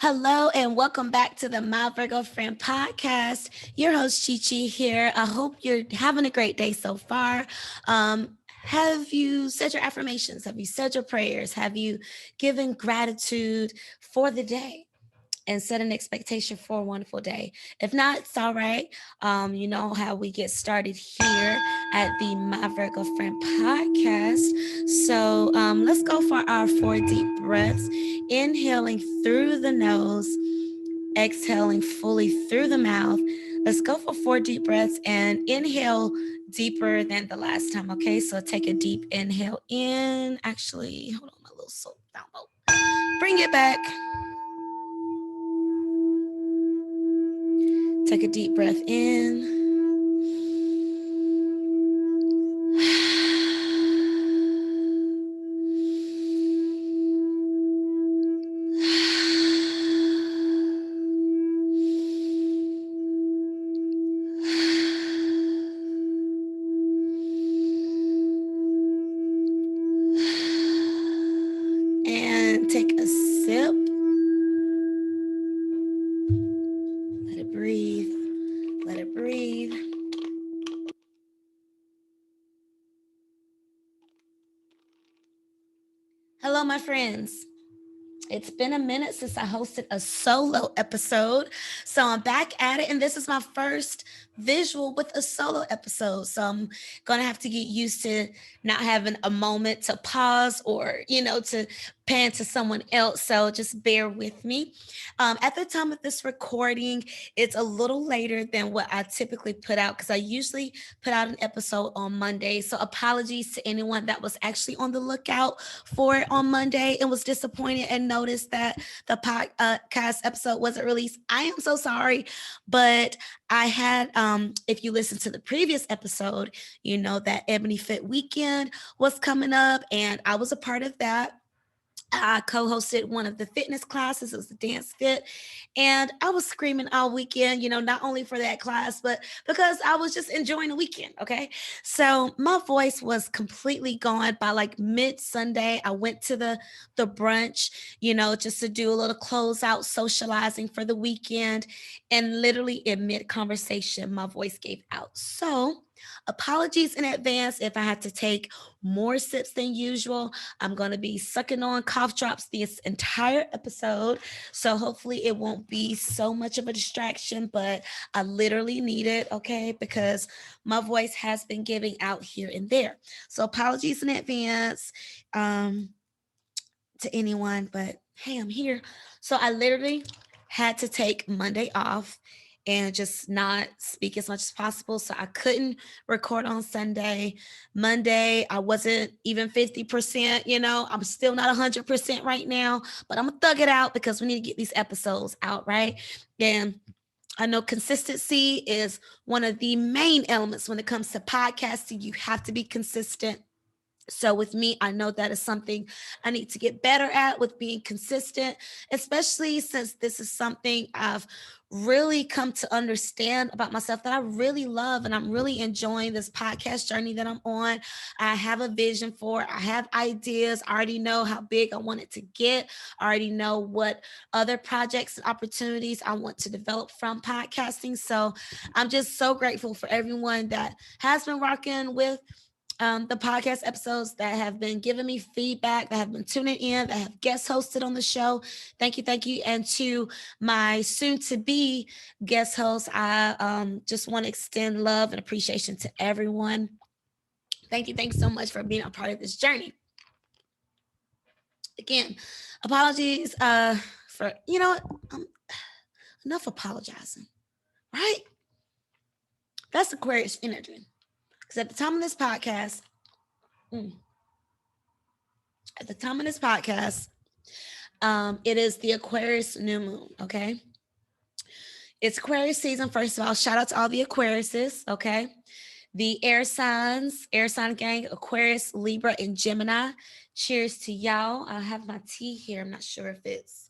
Hello and welcome back to the My Virgo Friend podcast. Your host CheChe here. I hope you're having a great day so far. Have you said your affirmations? Have you said your prayers? Have you given gratitude for the day? And set an expectation for a wonderful day. If not, it's all right. You know how we get started here at the My Virgo Friend podcast. So let's go for our 4 deep breaths. Inhaling through the nose, exhaling fully through the mouth. Let's go for 4 deep breaths and inhale deeper than the last time. Okay, so take a deep inhale in. Actually, hold on, my little soul download. Bring it back. Take a deep breath in. And take a sip. Let it breathe. Let it breathe. Hello, my friends. It's been a minute since I hosted a solo episode. So I'm back at it. And this is my first visual with a solo episode. So I'm going to have to get used to not having a moment to pause or, to pan to someone else. So just bear with me. At the time of this recording, it's a little later than what I typically put out because I usually put out an episode on Monday. So apologies to anyone that was actually on the lookout for it on Monday and was disappointed and noticed that the podcast episode wasn't released. I am so sorry, but I had, if you listen to the previous episode, you know that Ebony Fit Weekend was coming up, and I was a part of that. I co-hosted one of the fitness classes. It was a dance fit, and I was screaming all weekend. Not only for that class, but because I was just enjoying the weekend. Okay, so my voice was completely gone by like mid Sunday. I went to the brunch, just to do a little closeout socializing for the weekend, and literally in mid conversation, my voice gave out. So apologies in advance if I had to take more sips than usual. I'm going to be sucking on cough drops this entire episode. So hopefully it won't be so much of a distraction, but I literally need it, okay? Because my voice has been giving out here and there. So apologies in advance to anyone, but hey, I'm here. So I literally had to take Monday off and just not speak as much as possible. So I couldn't record on Sunday. Monday, I wasn't even 50%, I'm still not 100% right now, but I'm gonna thug it out because we need to get these episodes out, right? And I know consistency is one of the main elements when it comes to podcasting. You have to be consistent. So with me, I know that is something I need to get better at with being consistent, especially since this is something I've really come to understand about myself that I really love, and I'm really enjoying this podcast journey that I'm on. I have a vision for it. I have ideas. I already know how big I want it to get. I already know what other projects and opportunities I want to develop from podcasting. So I'm just so grateful for everyone that has been rocking with the podcast episodes, that have been giving me feedback, that have been tuning in, that have guest hosted on the show. Thank you, thank you. And to my soon to be guest host, I just want to extend love and appreciation to everyone. Thank you, thanks so much for being a part of this journey. Again, apologies for, enough apologizing, right? That's Aquarius energy. Because at the time of this podcast, mm, it is the Aquarius new moon. Okay, it's Aquarius season. First of all, shout out to all the Aquariuses. Okay, the air sign gang, Aquarius, Libra, and Gemini. Cheers to y'all. I have my tea here. I'm not sure if it's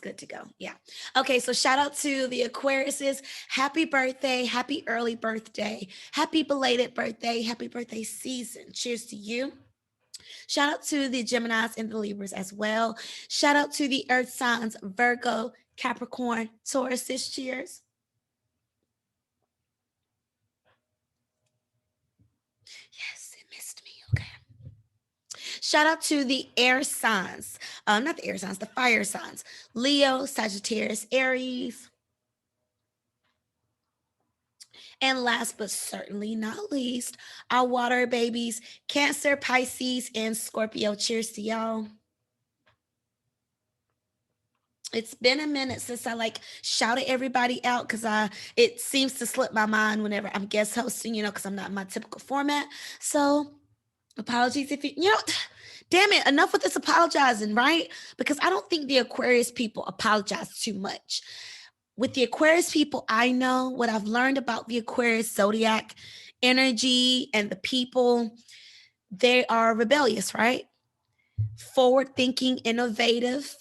good to go. Yeah. Okay. So shout out to the Aquariuses. Happy birthday. Happy early birthday. Happy belated birthday. Happy birthday season. Cheers to you. Shout out to the Geminis and the Libras as well. Shout out to the Earth signs, Virgo, Capricorn, Taurus. Cheers. Yes, it missed me. Okay. Shout out to the air signs, not the air signs, the fire signs, Leo, Sagittarius, Aries. And last but certainly not least, our water babies, Cancer, Pisces, and Scorpio. Cheers to y'all. It's been a minute since I like shouted everybody out because it seems to slip my mind whenever I'm guest hosting, because I'm not in my typical format. So apologies if damn it, enough with this apologizing, right? Because I don't think the Aquarius people apologize too much. With the Aquarius people, I know what I've learned about the Aquarius zodiac energy and the people. They are rebellious, right? Forward thinking, innovative,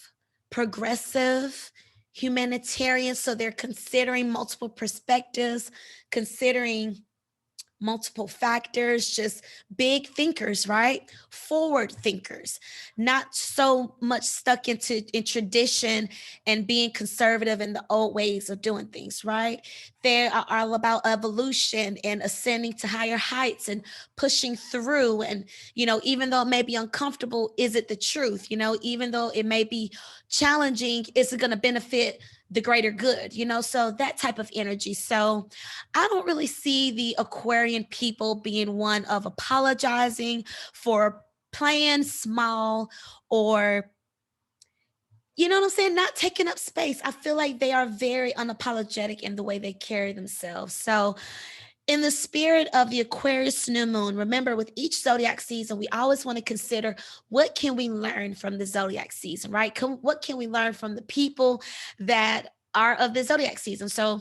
progressive, humanitarian. So they're considering multiple perspectives, considering multiple factors, just big thinkers, right? Forward thinkers, not so much stuck in tradition and being conservative in the old ways of doing things, right? They are all about evolution and ascending to higher heights and pushing through. And, even though it may be uncomfortable, is it the truth? Even though it may be challenging, is it going to benefit the greater good? So that type of energy. So I don't really see the Aquarian people being one of apologizing for playing small or, you know what I'm saying, not taking up space. I feel like they are very unapologetic in the way they carry themselves. So in the spirit of the Aquarius new moon, remember with each zodiac season, we always want to consider what can we learn from the zodiac season, right? What can we learn from the people that are of the zodiac season? So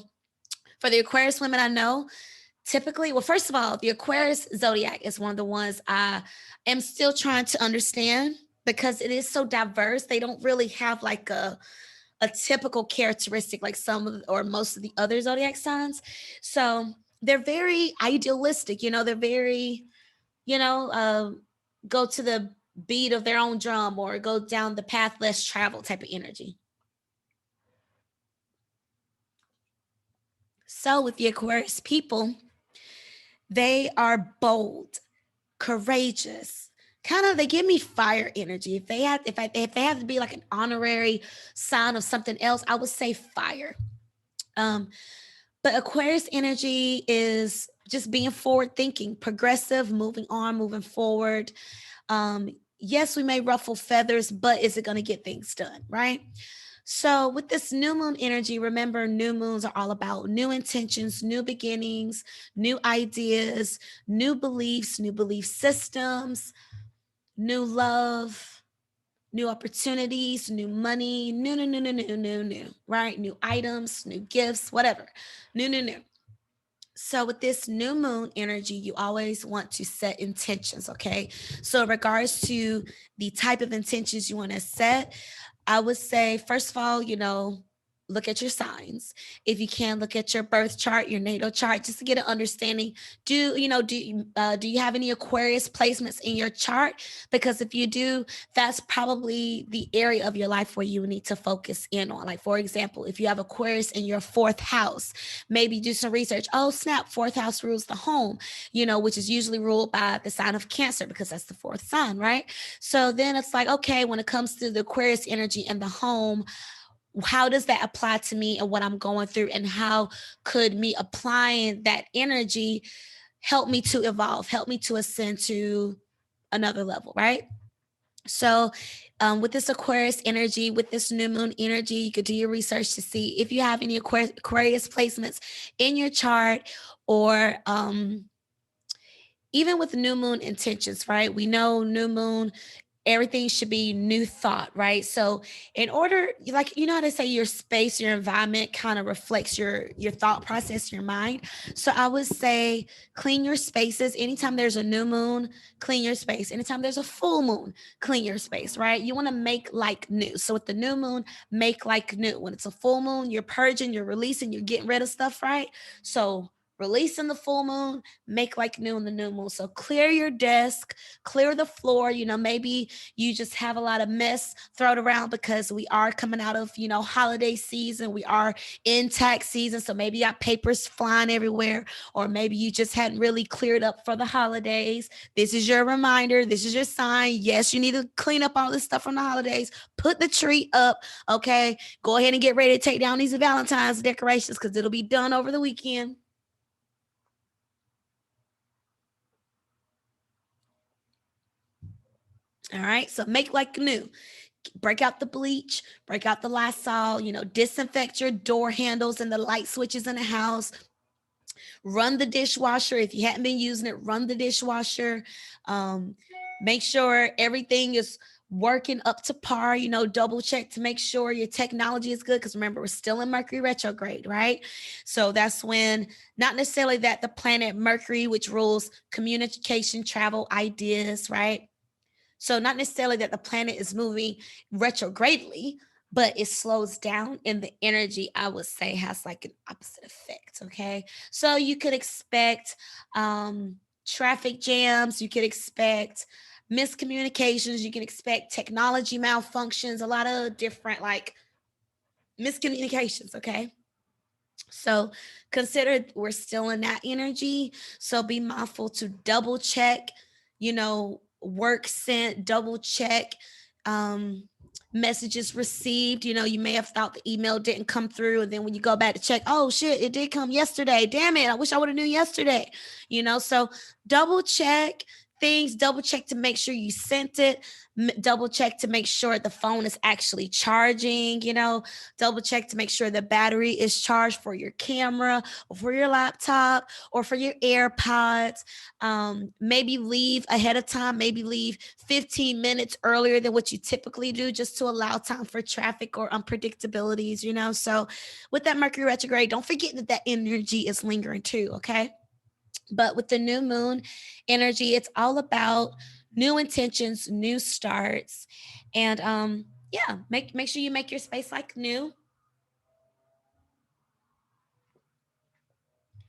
for the Aquarius women I know, typically, well, first of all, the Aquarius zodiac is one of the ones I am still trying to understand because it is so diverse. They don't really have like a typical characteristic like some of or most of the other zodiac signs. So they're very idealistic, they're very, you know, uh, go to the beat of their own drum or go down the path less traveled type of energy. So with the Aquarius people, they are bold, courageous. Kind of, they give me fire energy. If they have to be like an honorary sign of something else, I would say fire. Um, but Aquarius energy is just being forward thinking, progressive, moving on, moving forward. Yes, we may ruffle feathers, but is it going to get things done, right? So, with this new moon energy, remember new moons are all about new intentions, new beginnings, new ideas, new belief systems, new love, new opportunities, new money, new, right? New items, new gifts, whatever. New. So, with this new moon energy, you always want to set intentions, okay? So, in regards to the type of intentions you want to set, I would say, first of all, look at your signs. If you can, look at your birth chart, your natal chart, just to get an understanding. Do you have any Aquarius placements in your chart? Because if you do, that's probably the area of your life where you need to focus in on. Like, for example, if you have Aquarius in your fourth house, maybe do some research. Oh, snap, fourth house rules the home, which is usually ruled by the sign of Cancer because that's the fourth sign, right? So then it's like, okay, when it comes to the Aquarius energy and the home, how does that apply to me and what I'm going through? And how could me applying that energy help me to evolve, help me to ascend to another level, right? So, with this Aquarius energy, with this new moon energy, you could do your research to see if you have any Aquarius placements in your chart or even with new moon intentions, right? We know new moon, everything should be new thought, right? So in order, like, how to say your space, your environment kind of reflects your thought process, your mind. So I would say clean your spaces. Anytime there's a new moon, clean your space. Anytime there's a full moon, clean your space, right? You want to make like new. So with the new moon, make like new. When it's a full moon, you're purging, you're releasing, you're getting rid of stuff, right? So release in the full moon, make like new in the new moon. So clear your desk, clear the floor. Maybe you just have a lot of mess thrown around because we are coming out of, holiday season. We are in tax season. So maybe you got papers flying everywhere, or maybe you just hadn't really cleared up for the holidays. This is your reminder. This is your sign. Yes, you need to clean up all this stuff from the holidays. Put the tree up. Okay. Go ahead and get ready to take down these Valentine's decorations because it'll be done over the weekend. All right. So make like new. Break out the bleach, break out the Lysol, disinfect your door handles and the light switches in the house. Run the dishwasher. If you hadn't been using it, run the dishwasher. Make sure everything is working up to par, double check to make sure your technology is good. Because remember, we're still in Mercury retrograde, right? So that's when, not necessarily that the planet Mercury, which rules communication, travel, ideas, right? So not necessarily that the planet is moving retrogradely, but it slows down, and the energy, I would say, has like an opposite effect. Okay. So you could expect traffic jams, you could expect miscommunications, you can expect technology malfunctions, a lot of different like miscommunications. Okay. So consider we're still in that energy. So be mindful to double check, work sent, double check messages received. You may have thought the email didn't come through, and then when you go back to check, oh shit, it did come yesterday. Damn it, I wish I would have knew yesterday. So double check things, double check to make sure you sent it, double check to make sure the phone is actually charging, double check to make sure the battery is charged for your camera or for your laptop or for your AirPods. Maybe leave ahead of time, maybe leave 15 minutes earlier than what you typically do, just to allow time for traffic or unpredictabilities, So with that Mercury retrograde, don't forget that energy is lingering too, okay? But with the new moon energy, it's all about new intentions, new starts. And yeah, make sure you make your space like new.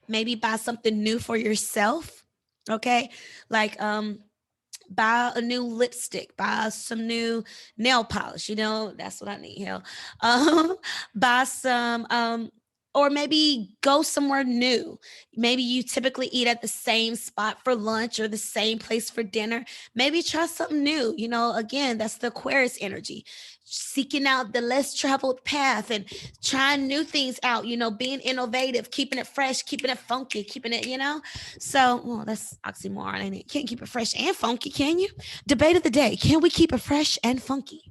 Maybe buy something new for yourself. Okay. Like buy a new lipstick, buy some new nail polish, that's what I need. Hell. Buy some or maybe go somewhere new. Maybe you typically eat at the same spot for lunch or the same place for dinner. Maybe try something new. Again, that's the Aquarius energy. Seeking out the less traveled path and trying new things out, being innovative, keeping it fresh, keeping it funky, keeping it, So, well, that's oxymoron, ain't it? Can't keep it fresh and funky, can you? Debate of the day. Can we keep it fresh and funky?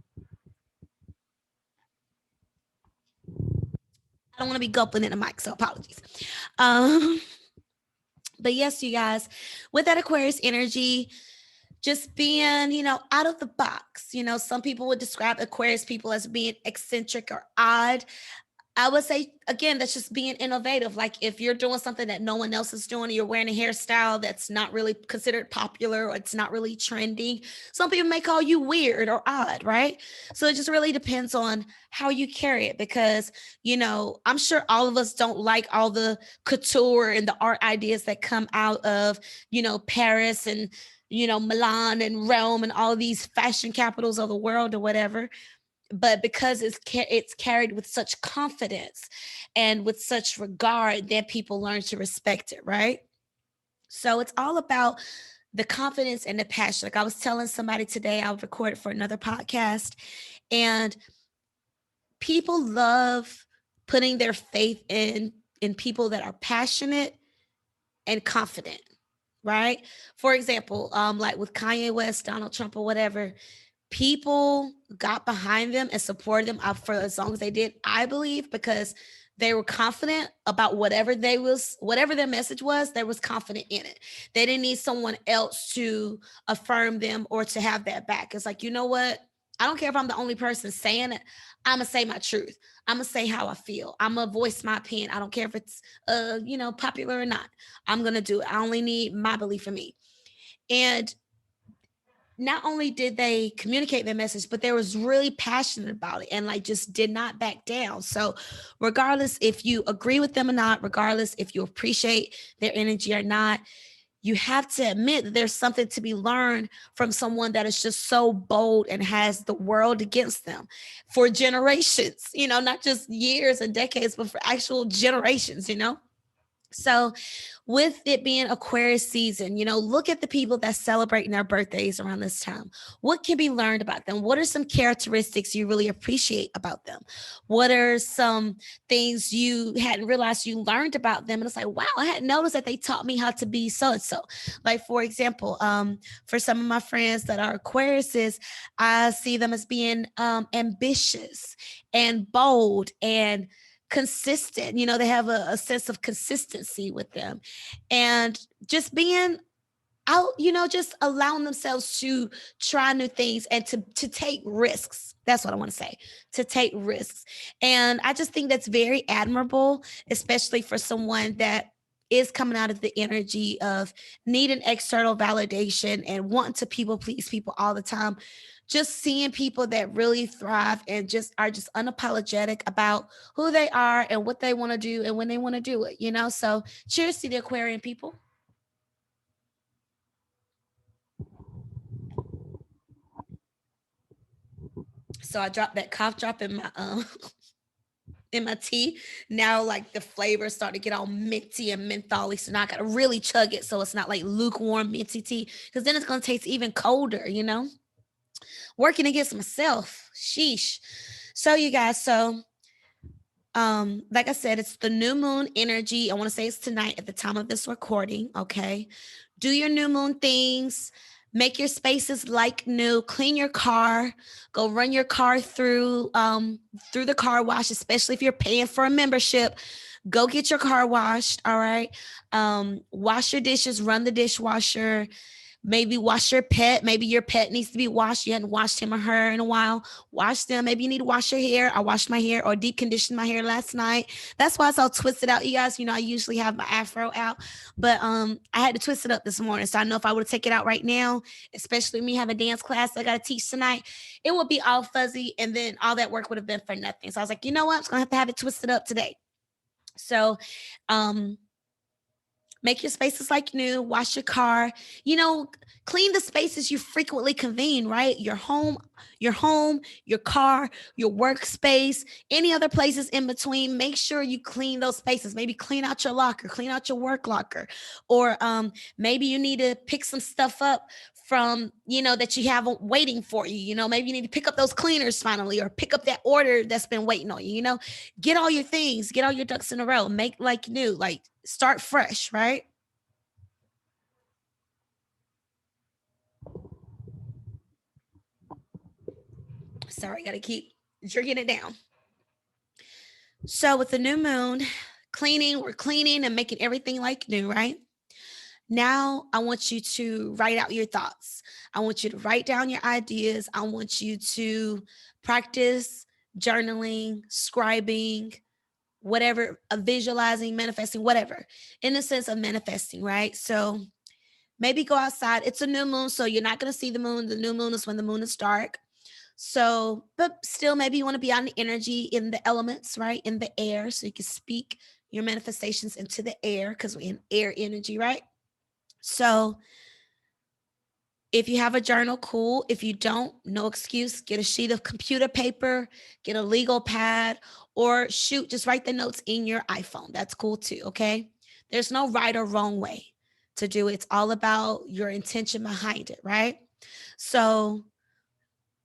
I don't want to be gulping in the mic, so apologies. But yes, you guys, with that Aquarius energy, just being, out of the box. Some people would describe Aquarius people as being eccentric or odd. I would say, again, that's just being innovative. Like if you're doing something that no one else is doing, you're wearing a hairstyle that's not really considered popular or it's not really trending, some people may call you weird or odd, right? So it just really depends on how you carry it because, I'm sure all of us don't like all the couture and the art ideas that come out of, Paris and, Milan and Rome and all of these fashion capitals of the world or whatever. But because it's carried with such confidence and with such regard, then people learn to respect it, right? So it's all about the confidence and the passion. Like I was telling somebody today, I recorded for another podcast, and people love putting their faith in people that are passionate and confident, right? For example, like with Kanye West, Donald Trump, or whatever, people got behind them and supported them for as long as they did, I believe, because they were confident about whatever their message was, they was confident in it. They didn't need someone else to affirm them or to have that back. It's like, you know what? I don't care if I'm the only person saying it. I'm gonna say my truth. I'm gonna say how I feel. I'm gonna voice my opinion. I don't care if it's popular or not. I'm gonna do it. I only need my belief in me. And not only did they communicate their message, but they was really passionate about it and like just did not back down. So regardless if you agree with them or not, regardless if you appreciate their energy or not, you have to admit that there's something to be learned from someone that is just so bold and has the world against them for generations, not just years and decades, but for actual generations. So with it being Aquarius season, look at the people that celebrating their birthdays around this time. What can be learned about them? What are some characteristics you really appreciate about them? What are some things you hadn't realized you learned about them? And it's like, wow, I hadn't noticed that they taught me how to be so and so. Like, for example, for some of my friends that are Aquariuses, I see them as being ambitious and bold and consistent. They have a sense of consistency with them, and just being out, just allowing themselves to try new things and to take risks. That's what I want to say, to take risks. And I just think that's very admirable, especially for someone that is coming out of the energy of needing external validation and wanting to people please people all the time. Just seeing people that really thrive and just are just unapologetic about who they are and what they want to do and when they want to do it. So cheers to the Aquarian people. So I dropped that cough drop in my in my tea. Now like the flavors start to get all minty and mentholy. So now I gotta really chug it so it's not like lukewarm minty tea. Because then it's gonna taste even colder. Working against myself. Sheesh. So you guys, like I said, it's the new moon energy. I want to say it's tonight at the time of this recording. Okay. Do your new moon things. Make your spaces like new. Clean your car. Go run your car through the car wash, especially if you're paying for a membership. Go get your car washed. All right. Wash your dishes, run the dishwasher. Maybe wash your pet. Maybe your pet needs to be washed. You hadn't washed him or her in a while. Wash them. Maybe you need to wash your hair. I washed my hair or deep conditioned my hair last night. That's why it's all twisted out, you guys. I usually have my afro out, but I had to twist it up this morning. So I know if I would have taken it out right now, especially me have a dance class I got to teach tonight, it would be all fuzzy, and then all that work would have been for nothing. So I was like, you know what? I'm just gonna have it twisted up today. So make your spaces like new, wash your car, clean the spaces you frequently convene, right? Your home, your car, your workspace, any other places in between. Make sure you clean those spaces. Maybe clean out your locker, clean out your work locker, or maybe you need to pick some stuff up from that you have waiting for you. Maybe you need to pick up those cleaners finally, or pick up that order that's been waiting on you. Get all your things, get all your ducks in a row, make like new, like start fresh, right? Sorry, gotta keep drinking it down. So with the new moon, we're cleaning and making everything like new, right? Now I want you to write out your thoughts. I want you to write down your ideas. I want you to practice journaling, scribing, whatever, visualizing, manifesting, whatever, in the sense of manifesting, right? So maybe go outside. It's a new moon, so you're not going to see the moon. The new moon is when the moon is dark. So, but still, maybe you want to be on the energy in the elements, right? In the air, so you can speak your manifestations into the air because we're in air energy, right? So, if you have a journal, cool. If you don't, no excuse. Get a sheet of computer paper, get a legal pad, or shoot, just write the notes in your iPhone. That's cool too, okay? There's no right or wrong way to do it. It's all about your intention behind it, right? So,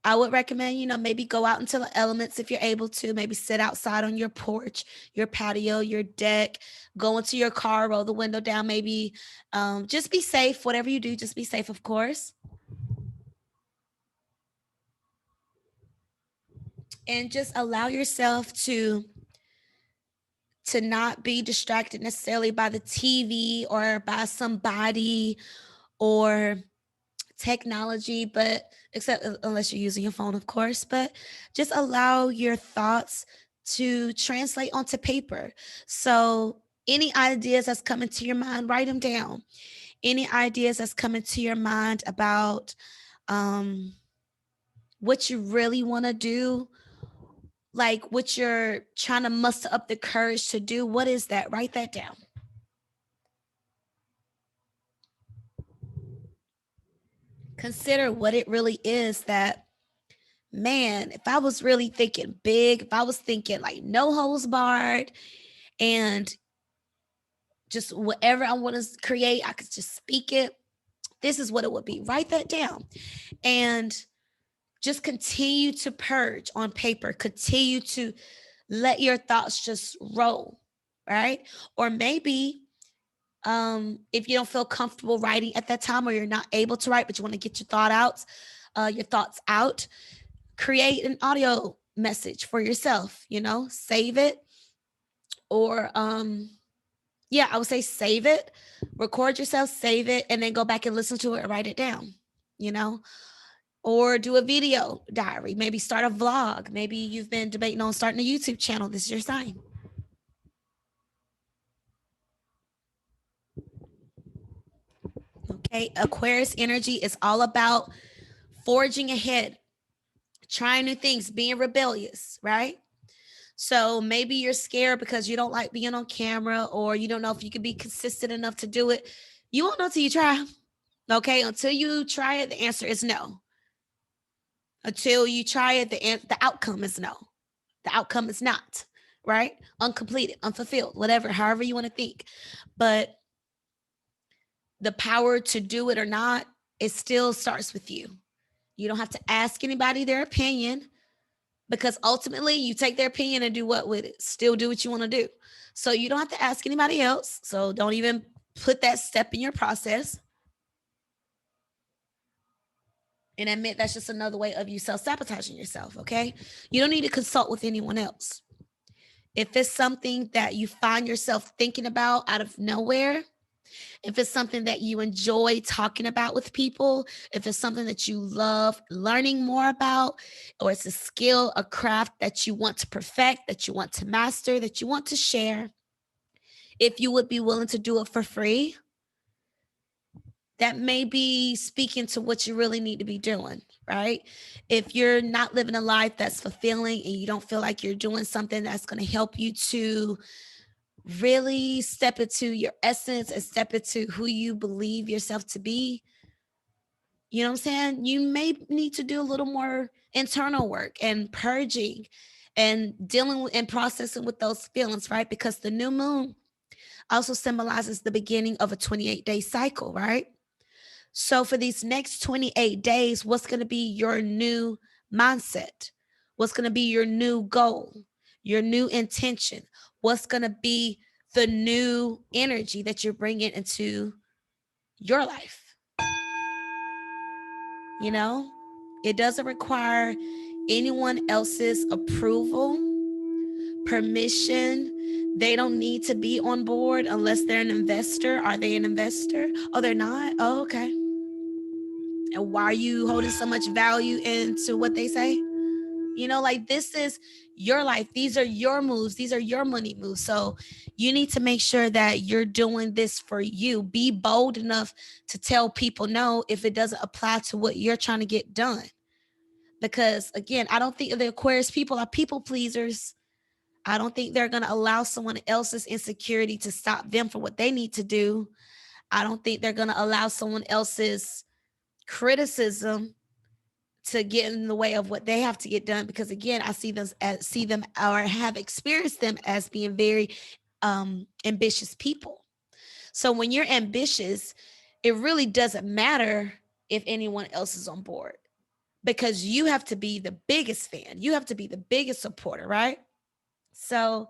I would recommend, maybe go out into the elements if you're able to. Maybe sit outside on your porch, your patio, your deck, go into your car, roll the window down. Maybe just be safe. Whatever you do, just be safe, of course. And just allow yourself to not be distracted necessarily by the TV or by somebody or technology, but except unless you're using your phone, of course, but just allow your thoughts to translate onto paper. So any ideas that's coming to your mind, write them down. Any ideas that's coming to your mind about what you really want to do, like what you're trying to muster up the courage to do. What is that? Write that down. Consider what it really is that, man, if I was really thinking big, if I was thinking like no holds barred and just whatever I want to create, I could just speak it. This is what it would be. Write that down and just continue to purge on paper. Continue to let your thoughts just roll, right? Or maybe if you don't feel comfortable writing at that time, or you're not able to write, but you want to get your thoughts out, create an audio message for yourself, save it, or yeah, I would say save it, record yourself, save it, and then go back and listen to it and write it down, you know, or do a video diary, maybe start a vlog. Maybe you've been debating on starting a YouTube channel. This is your sign. Okay, Aquarius energy is all about forging ahead, trying new things, being rebellious, right? So maybe you're scared because you don't like being on camera, or you don't know if you can be consistent enough to do it. You won't know till you try. Okay, until you try it, the answer is no. Until you try it, the outcome is no. The outcome is not, right? Uncompleted, unfulfilled, whatever, however you want to think. But the power to do it or not, it still starts with you. You don't have to ask anybody their opinion, because ultimately you take their opinion and do what with it? Still do what you want to do. So you don't have to ask anybody else. So don't even put that step in your process. And admit that's just another way of you self-sabotaging yourself, okay? You don't need to consult with anyone else. If it's something that you find yourself thinking about out of nowhere, if it's something that you enjoy talking about with people, if it's something that you love learning more about, or it's a skill, a craft that you want to perfect, that you want to master, that you want to share, if you would be willing to do it for free, that may be speaking to what you really need to be doing, right? If you're not living a life that's fulfilling and you don't feel like you're doing something that's going to help you to really step into your essence and step into who you believe yourself to be, you know what I'm saying? You may need to do a little more internal work and purging and dealing with and processing with those feelings, right? Because the new moon also symbolizes the beginning of a 28-day cycle, right? So for these next 28 days, what's going to be your new mindset? What's going to be your new goal, your new intention? What's going to be the new energy that you're bringing into your life? You know, it doesn't require anyone else's approval, permission. They don't need to be on board unless they're an investor. Are they an investor? Oh, they're not? Oh, okay. And why are you holding so much value into what they say? You know, like, this is your life. These are your moves. These are your money moves. So you need to make sure that you're doing this for you. Be bold enough to tell people no if it doesn't apply to what you're trying to get done. Because again, I don't think the Aquarius people are people pleasers. I don't think they're going to allow someone else's insecurity to stop them from what they need to do. I don't think they're going to allow someone else's criticism to get in the way of what they have to get done, because again, I see them or have experienced them as being very ambitious people. So when you're ambitious, it really doesn't matter if anyone else is on board, because you have to be the biggest fan, you have to be the biggest supporter, right? So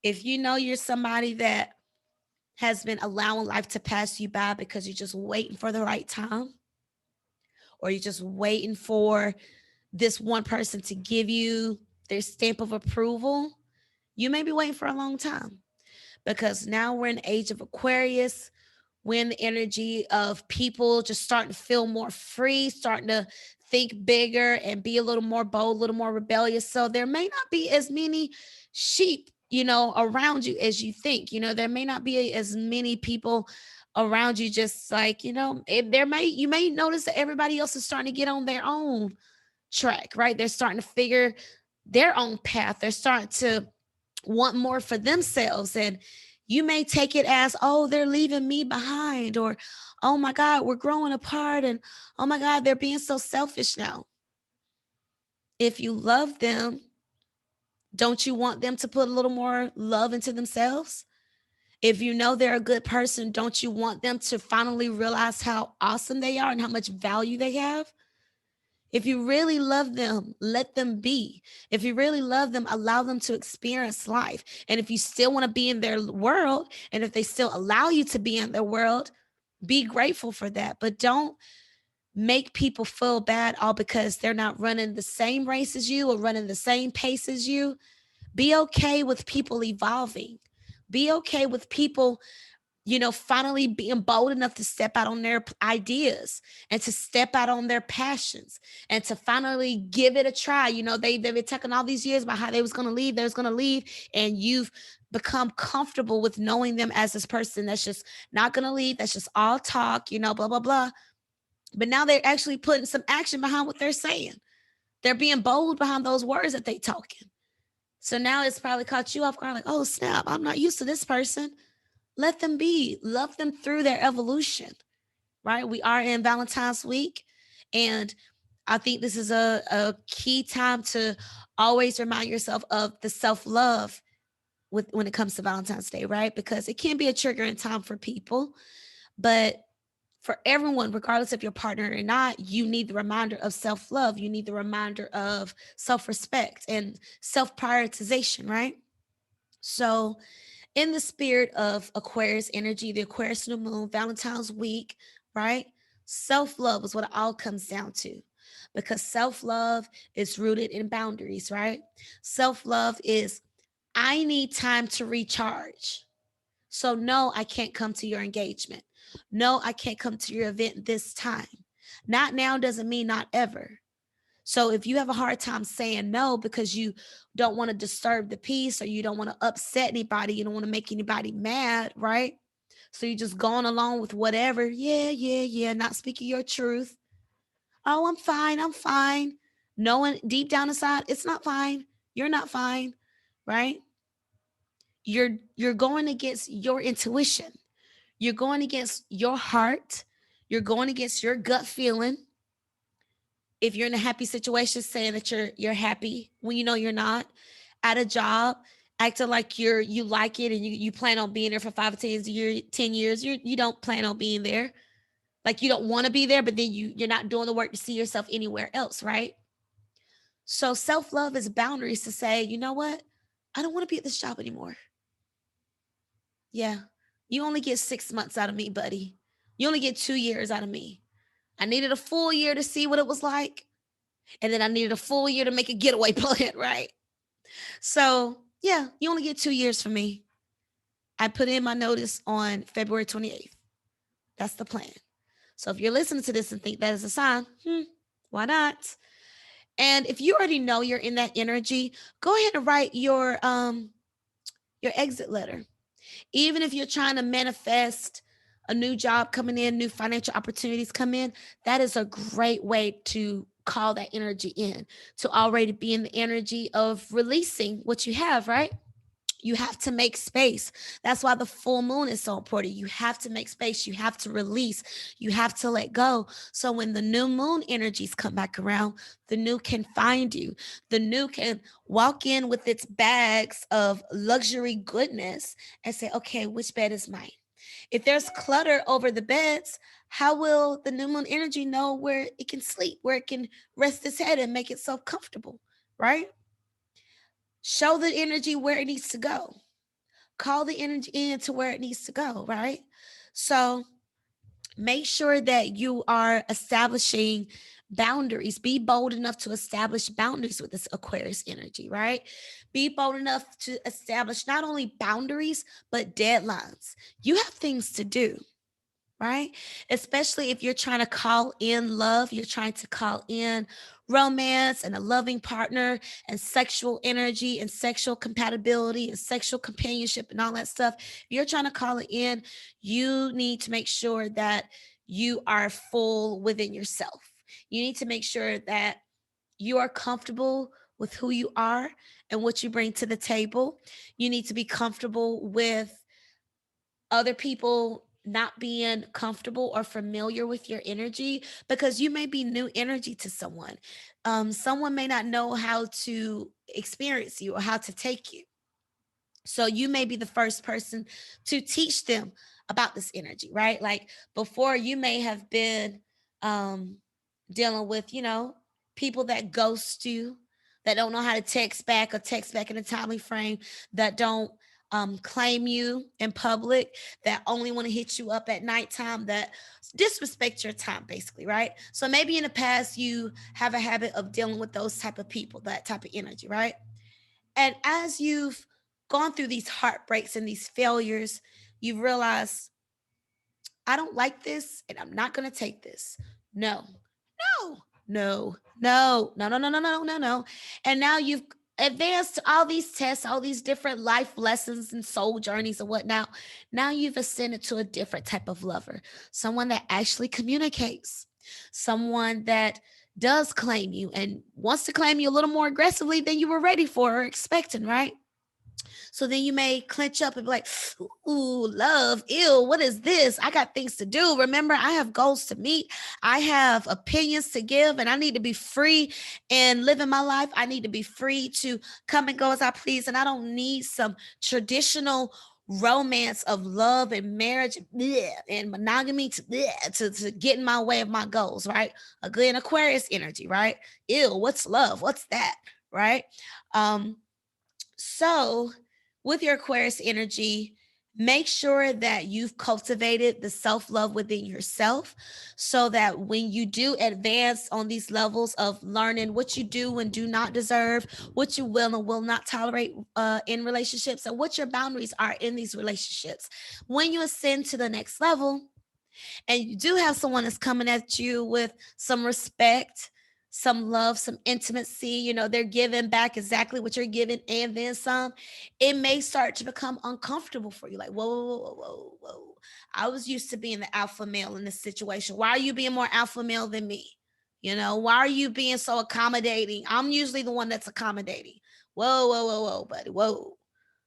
if you know you're somebody that has been allowing life to pass you by because you're just waiting for the right time, or you're just waiting for this one person to give you their stamp of approval, you may be waiting for a long time, because now we're in the age of Aquarius, when the energy of people just starting to feel more free, starting to think bigger and be a little more bold, a little more rebellious. So there may not be as many sheep, around you as you think. There may not be as many people around you, just like, you may notice that everybody else is starting to get on their own track, right? They're starting to figure their own path. They're starting to want more for themselves. And you may take it as, oh, they're leaving me behind, or, oh my God, we're growing apart. And oh my God, they're being so selfish now. If you love them, don't you want them to put a little more love into themselves? If you know they're a good person, don't you want them to finally realize how awesome they are and how much value they have? If you really love them, let them be. If you really love them, allow them to experience life. And if you still want to be in their world, and if they still allow you to be in their world, be grateful for that. But don't make people feel bad all because they're not running the same race as you or running the same pace as you. Be okay with people evolving. Be okay with people, finally being bold enough to step out on their ideas and to step out on their passions and to finally give it a try. They've been talking all these years about how they was going to leave, and you've become comfortable with knowing them as this person that's just not going to leave. That's just all talk, blah, blah, blah. But now they're actually putting some action behind what they're saying. They're being bold behind those words that they talking. So now it's probably caught you off guard, like, oh snap, I'm not used to this person. Let them be. Love them through their evolution, right? We are in Valentine's week, and I think this is a key time to always remind yourself of the self-love when it comes to Valentine's Day, right? Because it can be a triggering time for people, but for everyone, regardless of your partner or not, you need the reminder of self-love. You need the reminder of self-respect and self-prioritization, right? So in the spirit of Aquarius energy, the Aquarius new moon, Valentine's week, right? Self love is what it all comes down to, because self love is rooted in boundaries, right? Self love is, I need time to recharge. So, no, I can't come to your engagement. No, I can't come to your event this time. Not now doesn't mean not ever. So if you have a hard time saying no because you don't want to disturb the peace, or you don't want to upset anybody, you don't want to make anybody mad, right? So you're just going along with whatever. Yeah, yeah, yeah. Not speaking your truth. Oh, I'm fine. I'm fine. Knowing deep down inside, it's not fine. You're not fine, right? You're going against your intuition. You're going against your heart. You're going against your gut feeling. If you're in a happy situation, saying that you're happy when you know you're not. At a job, acting like you like it and you plan on being there for 5 or 10 years, you don't plan on being there. Like you don't want to be there, but then you're not doing the work to see yourself anywhere else, right? So self-love is boundaries to say, you know what? I don't want to be at this job anymore. Yeah. You only get 6 months out of me, buddy. You only get 2 years out of me. I needed a full year to see what it was like. And then I needed a full year to make a getaway plan, right? So, yeah, you only get 2 years from me. I put in my notice on February 28th. That's the plan. So, if you're listening to this and think that is a sign, why not? And if you already know you're in that energy, go ahead and write your exit letter. Even if you're trying to manifest a new job coming in, new financial opportunities come in, that is a great way to call that energy in, to already be in the energy of releasing what you have, right? You have to make space. That's why the full moon is so important. You have to make space. You have to release. You have to let go. So when the new moon energies come back around, the new can find you. The new can walk in with its bags of luxury goodness and say, okay, which bed is mine? If there's clutter over the beds, how will the new moon energy know where it can sleep, where it can rest its head and make itself comfortable, right? Show the energy where it needs to go. Call the energy in to where it needs to go, right? So make sure that you are establishing boundaries. Be bold enough to establish boundaries with this Aquarius energy, right? Be bold enough to establish not only boundaries, but deadlines. You have things to do, right? Especially if you're trying to call in love, you're trying to call in romance and a loving partner and sexual energy and sexual compatibility and sexual companionship and all that stuff, if you're trying to call it in, you need to make sure that you are full within yourself. You need to make sure that you are comfortable with who you are and what you bring to the table. You need to be comfortable with other people not being comfortable or familiar with your energy, because you may be new energy to someone. Someone may not know how to experience you or how to take you. So you may be the first person to teach them about this energy, right? Like before, you may have been um, dealing with, people that ghost you, that don't know how to text back or text back in a timely frame, that don't claim you in public, that only want to hit you up at nighttime, that disrespect your time, basically, right? So maybe in the past you have a habit of dealing with those type of people, that type of energy, right? And as you've gone through these heartbreaks and these failures, you've realized, I don't like this and I'm not going to take this. No, no, no, no, no, no, no, no, no, no, no. And now you've advanced all these tests, all these different life lessons and soul journeys and whatnot. Now you've ascended to a different type of lover, someone that actually communicates, someone that does claim you and wants to claim you a little more aggressively than you were ready for or expecting, right? So then you may clench up and be like, ooh, love, ew, what is this? I got things to do. Remember, I have goals to meet. I have opinions to give, and I need to be free and living my life. I need to be free to come and go as I please. And I don't need some traditional romance of love and marriage and monogamy to get in my way of my goals, right? Again, Aquarius energy, right? Ew, what's love? What's that? Right? Um, so, with your Aquarius energy, make sure that you've cultivated the self love within yourself so that when you do advance on these levels of learning what you do and do not deserve, what you will and will not tolerate in relationships, and what your boundaries are in these relationships, when you ascend to the next level, and you do have someone that's coming at you with some respect, some love, some intimacy, they're giving back exactly what you're giving and then some, it may start to become uncomfortable for you. Like, whoa, whoa, whoa, whoa, whoa. I was used to being the alpha male in this situation. Why are you being more alpha male than me? Why are you being so accommodating? I'm usually the one that's accommodating. Whoa, whoa, whoa, whoa, buddy. Whoa,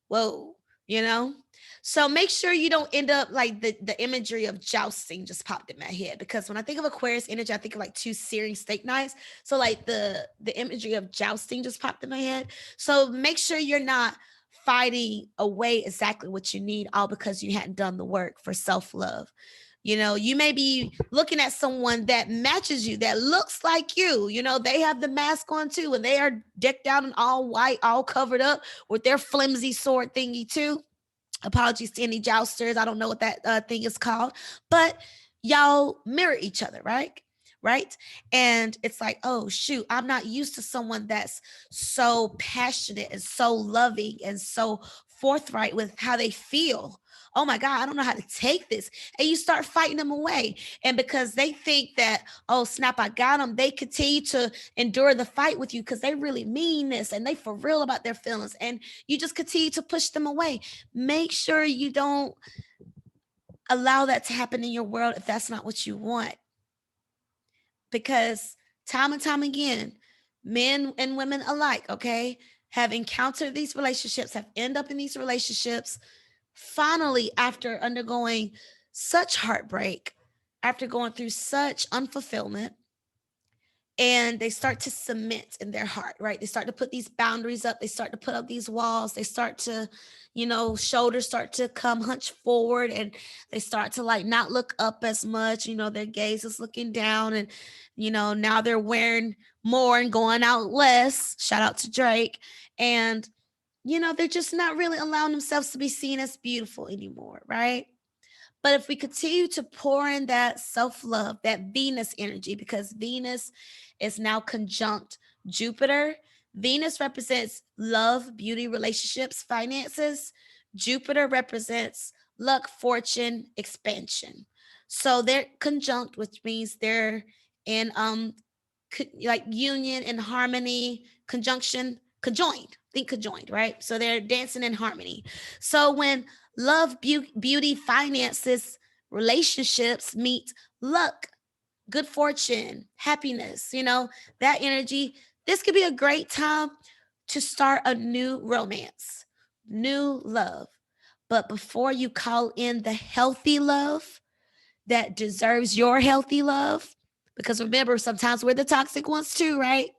whoa, you know? So make sure you don't end up like the imagery of jousting just popped in my head, because when I think of Aquarius energy, I think of like two searing steak knives. So like the imagery of jousting just popped in my head. So make sure you're not fighting away exactly what you need, all because you hadn't done the work for self-love. You may be looking at someone that matches you, that looks like you. They have the mask on too, and they are decked out in all white, all covered up with their flimsy sword thingy too. Apologies to any jousters. I don't know what that thing is called, but y'all mirror each other, right? Right. And it's like, oh, shoot, I'm not used to someone that's so passionate and so loving and so forthright with how they feel. Oh my God, I don't know how to take this. And you start fighting them away. And because they think that, oh, snap, I got them, they continue to endure the fight with you because they really mean this and they for real about their feelings. And you just continue to push them away. Make sure you don't allow that to happen in your world if that's not what you want. Because time and time again, men and women alike, okay, have encountered these relationships, have end up in these relationships, finally, after undergoing such heartbreak, after going through such unfulfillment, and they start to cement in their heart, right? They start to put these boundaries up. They start to put up these walls. They start to, shoulders start to come hunch forward, and they start to like not look up as much. Their gaze is looking down, and, now they're wearing more and going out less. Shout out to Drake. And, they're just not really allowing themselves to be seen as beautiful anymore, right? But if we continue to pour in that self love, that Venus energy, because Venus is now conjunct Jupiter. Venus represents love, beauty, relationships, finances. Jupiter represents luck, fortune, expansion. So they're conjunct, which means they're in like union and harmony, conjunction, conjoined. Think conjoined, right? So they're dancing in harmony. So when love, beauty, finances, relationships meet luck, good fortune, happiness, that energy, this could be a great time to start a new romance, new love. But before you call in the healthy love that deserves your healthy love, because remember, sometimes we're the toxic ones too, right?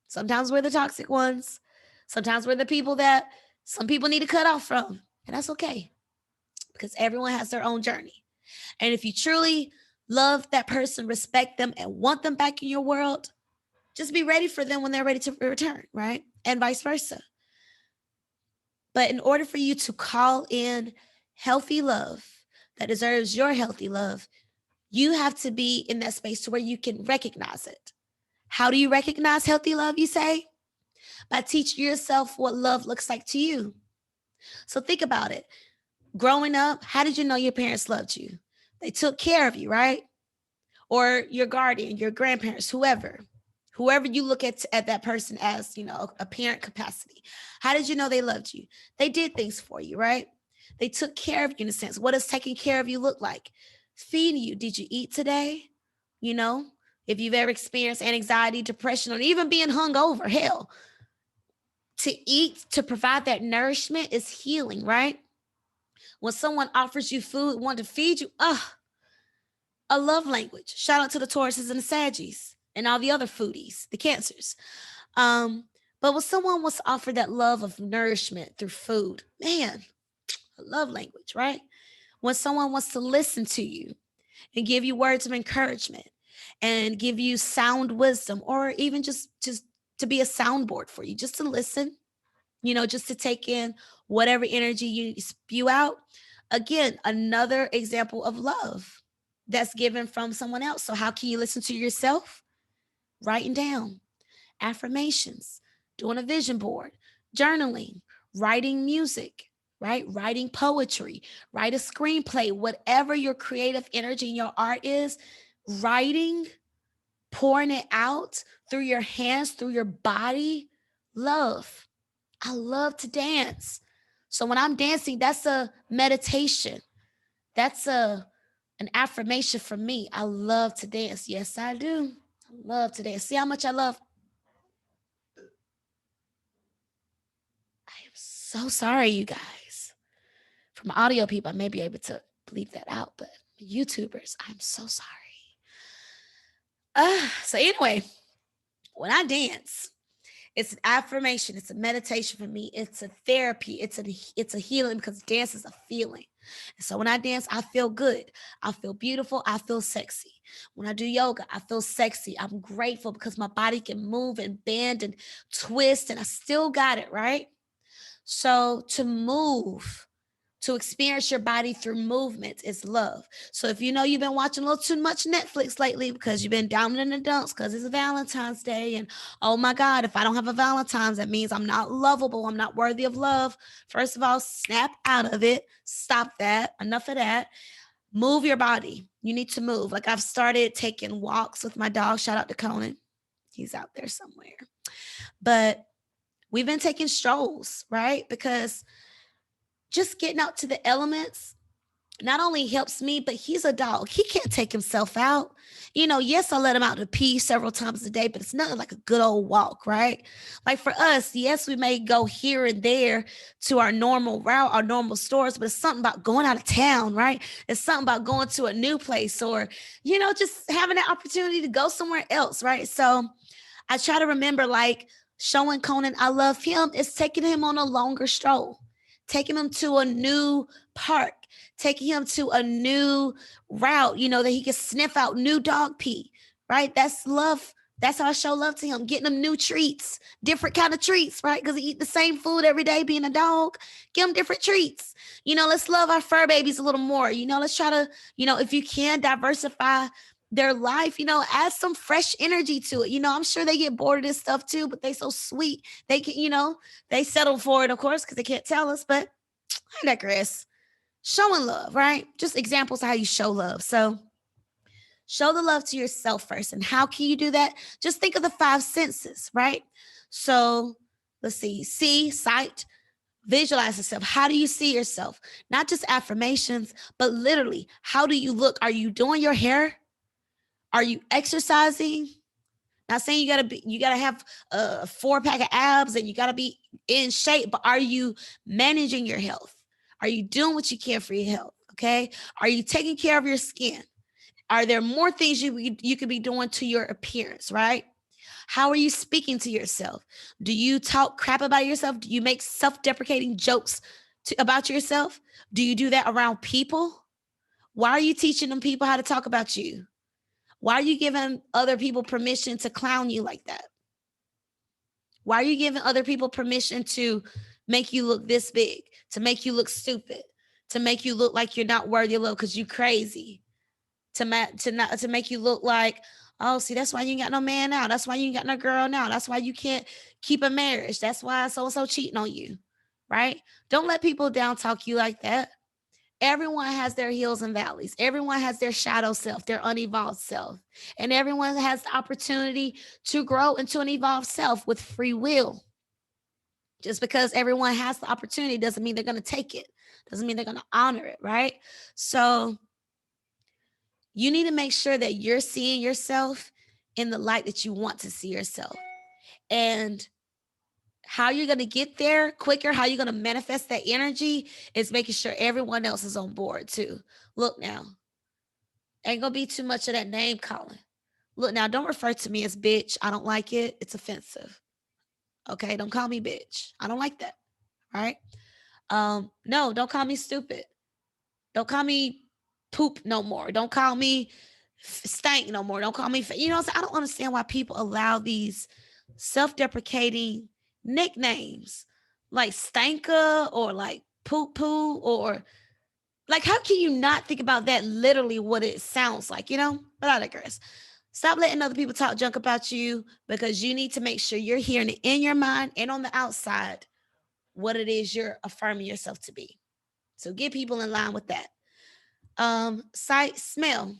Sometimes we're the toxic ones. Sometimes we're the people that some people need to cut off from. And that's okay because everyone has their own journey. And if you truly love that person, respect them, and want them back in your world, just be ready for them when they're ready to return, right? And vice versa. But in order for you to call in healthy love that deserves your healthy love, you have to be in that space to where you can recognize it. How do you recognize healthy love, you say? By teaching yourself what love looks like to you. So think about it. Growing up, how did you know your parents loved you? They took care of you, right? Or your guardian, your grandparents, whoever you look at that person as, a parent capacity. How did you know they loved you? They did things for you, right? They took care of you in a sense. What does taking care of you look like? Feeding you. Did you eat today? If you've ever experienced anxiety, depression, or even being hungover, hell, to eat, to provide that nourishment is healing, right? When someone offers you food, want to feed you, a love language. Shout out to the Tauruses and the Saggies and all the other foodies, the Cancers. But when someone wants to offer that love of nourishment through food, man, a love language, right? When someone wants to listen to you and give you words of encouragement and give you sound wisdom, or even just to be a soundboard for you, just to listen, just to take in whatever energy you spew out. Again, another example of love that's given from someone else. So how can you listen to yourself? Writing down affirmations, doing a vision board, journaling, writing music, right? Writing poetry, write a screenplay, whatever your creative energy and your art is, writing, pouring it out through your hands, through your body. Love. I love to dance. So when I'm dancing, that's a meditation. That's an affirmation for me. I love to dance. Yes, I do. I love to dance. See how much I love. I am so sorry, you guys. From audio people, I may be able to bleep that out, but YouTubers, I'm so sorry. So anyway, when I dance, it's an affirmation. It's a meditation for me. It's a therapy. It's a healing because dance is a feeling. And so when I dance, I feel good. I feel beautiful. I feel sexy. When I do yoga, I feel sexy. I'm grateful because my body can move and bend and twist, and I still got it, right? So to move, to experience your body through movement is love. So if you know you've been watching a little too much Netflix lately because you've been down in the dumps because it's Valentine's Day, and oh my God, if I don't have a Valentine's, that means I'm not lovable. I'm not worthy of love. First of all, snap out of it. Stop that. Enough of that. Move your body. You need to move. Like I've started taking walks with my dog. Shout out to Conan. He's out there somewhere. But we've been taking strolls, right? Because just getting out to the elements not only helps me, but he's a dog. He can't take himself out. Yes, I let him out to pee several times a day, but it's nothing like a good old walk, right? Like for us, yes, we may go here and there to our normal route, our normal stores, but it's something about going out of town, right? It's something about going to a new place or, just having that opportunity to go somewhere else, right? So I try to remember, like, showing Conan I love him is taking him on a longer stroll, taking him to a new park, taking him to a new route, that he can sniff out new dog pee, right? That's love. That's how I show love to him, getting him new treats, different kind of treats, right? Because he eat the same food every day being a dog. Give him different treats. Let's love our fur babies a little more. Let's try to, if you can, diversify their life, add some fresh energy to it. I'm sure they get bored of this stuff too, but they so sweet. They can, they settle for it, of course, because they can't tell us, but I digress. Showing love, right? Just examples of how you show love. So Show the love to yourself first. And how can you do that? Just think of the five senses, right? So let's see, sight, visualize yourself. How do you see yourself? Not just affirmations, but literally, how do you look? Are you doing your hair? Are you exercising? Not saying you gotta have a 4-pack of abs and you gotta be in shape, but are you managing your health? Are you doing what you can for your health? Okay. Are you taking care of your skin? Are there more things you could be doing to your appearance, right? How are you speaking to yourself? Do you talk crap about yourself? Do you make self-deprecating jokes about yourself? Do you do that around people? Why are you teaching them people how to talk about you? Why are you giving other people permission to clown you like that? Why are you giving other people permission to make you look this big, to make you look stupid, to make you look like you're not worthy of love because you crazy, to make you look like, oh, see, that's why you ain't got no man now. That's why you ain't got no girl now. That's why you can't keep a marriage. That's why so and so cheating on you, right? Don't let people down talk you like that. Everyone has their hills and valleys. Everyone has their shadow self, their unevolved self. And everyone has the opportunity to grow into an evolved self with free will. Just because everyone has the opportunity doesn't mean they're going to take it, doesn't mean they're going to honor it, right? So you need to make sure that you're seeing yourself in the light that you want to see yourself. And how you're going to get there quicker, how you're going to manifest that energy is making sure everyone else is on board too. Look now, ain't going to be too much of that name calling. Look now, don't refer to me as bitch. I don't like it. It's offensive. Okay, don't call me bitch. I don't like that. Right? No, don't call me stupid. Don't call me poop no more. Don't call me stank no more. Don't call me, you know, I don't understand why people allow these self-deprecating nicknames like stanker or like poop poo or like, how can you not think about that literally what it sounds like, you know? But I digress. Stop letting other people talk junk about you because you need to make sure you're hearing it in your mind and on the outside what it is you're affirming yourself to be. So get people in line with that. Sight, smell.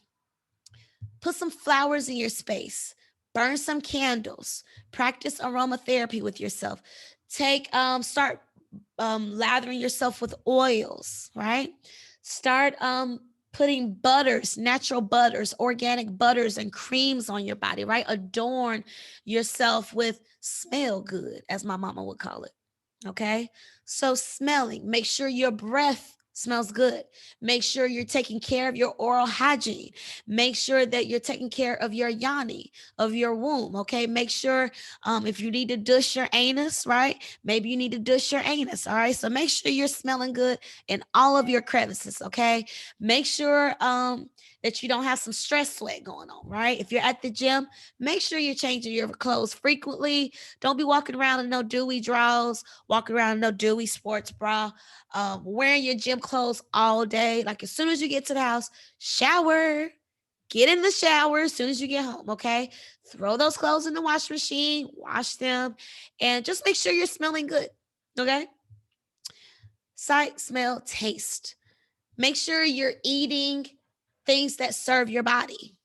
Put some flowers in your space. Burn some candles. Practice aromatherapy with yourself. Start lathering yourself with oils, right? Start putting butters, natural butters, organic butters and creams on your body, right? Adorn yourself with smell good, as my mama would call it. Okay. So smelling, make sure your breath smells good. Make sure you're taking care of your oral hygiene. Make sure that you're taking care of your yoni, of your womb. Okay. Make sure if you need to douche your anus, right? Maybe you need to douche your anus. All right. So make sure you're smelling good in all of your crevices. Okay. Make sure that you don't have some stress sweat going on, right? If you're at the gym, make sure you're changing your clothes frequently. Don't be walking around in no dewy drawers, walking around in no dewy sports bra, wearing your gym clothes all day. Like as soon as you get to the house, shower, get in the shower as soon as you get home, okay? Throw those clothes in the washing machine, wash them, and just make sure you're smelling good, okay? Sight, smell, taste. Make sure you're eating things that serve your body.